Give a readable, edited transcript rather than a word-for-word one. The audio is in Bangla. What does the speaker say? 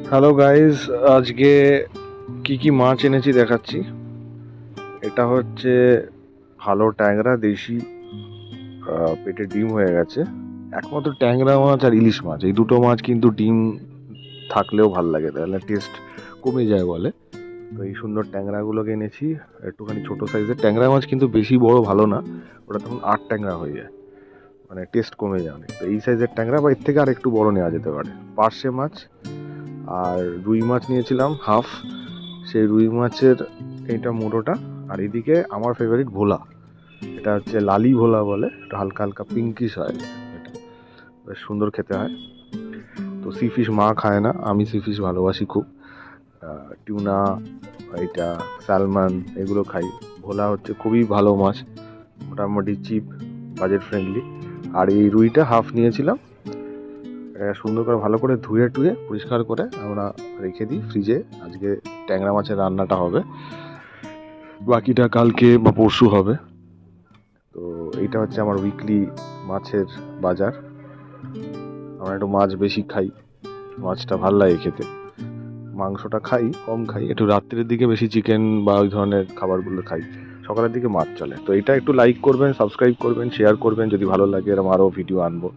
হ্যালো গাইস, আজকে কি কি মাছ এনেছি দেখাচ্ছি। এটা হচ্ছে ভালো ট্যাংরা দেশি, পেটে ডিম হয়ে গেছে। একমাত্র ট্যাংরা মাছ আর ইলিশ মাছ, এই দুটো মাছ কিন্তু ডিম থাকলেও ভাল লাগে, তাহলে টেস্ট কমে যায় বলে। তো এই সুন্দর ট্যাংরাগুলোকে এনেছি। একটুখানি ছোট সাইজের ট্যাংরা মাছ কিন্তু বেশি বড় ভালো না, ওটা তখন আট ট্যাংরা হয়ে যায়, মানে টেস্ট কমে যায় অনেক। তো এই সাইজের ট্যাংরা বা এর থেকে আর একটু বড় নেওয়া যেতে পারে। পার্শে মাছ আর রুই মাছ নিয়েছিলাম হাফ, সেই রুই মাছের এইটা মুড়োটা। আর এদিকে আমার ফেভারিট ভোলা, এটা হচ্ছে লালি ভোলা বলে, এটা হালকা হালকা পিঙ্কিশ হয়, এটা বেশ সুন্দর খেতে হয়। তো সি ফিশ মা খায় না, আমি সি ফিশ ভালোবাসি খুব। টিউনা, এইটা স্যালমন, এগুলো খাই। ভোলা হচ্ছে খুবই ভালো মাছ, মোটামুটি চিপ, বাজেট ফ্রেন্ডলি। আর এই রুইটা হাফ নিয়েছিলাম, সুন্দর করে ভালো করে ধুয়ে টুয়ে পরিষ্কার করে আমরা রেখে দিই ফ্রিজে। আজকে ট্যাংরা মাছের রান্নাটা হবে, বাকিটা কালকে বা পরশু হবে। তো এইটা হচ্ছে আমার উইকলি মাছের বাজার। আমরা একটু মাছ বেশি খাই, মাছটা ভাল লাগে খেতে। মাংসটা খাই কম, খাই একটু রাত্রের দিকে বেশি চিকেন বা ওই ধরনের খাবারগুলো খাই, সকালের দিকে মাছ চলে। তো এটা একটু লাইক করবেন, সাবস্ক্রাইব করবেন, শেয়ার করবেন যদি ভালো লাগে, এরকম আরও ভিডিও আনবো।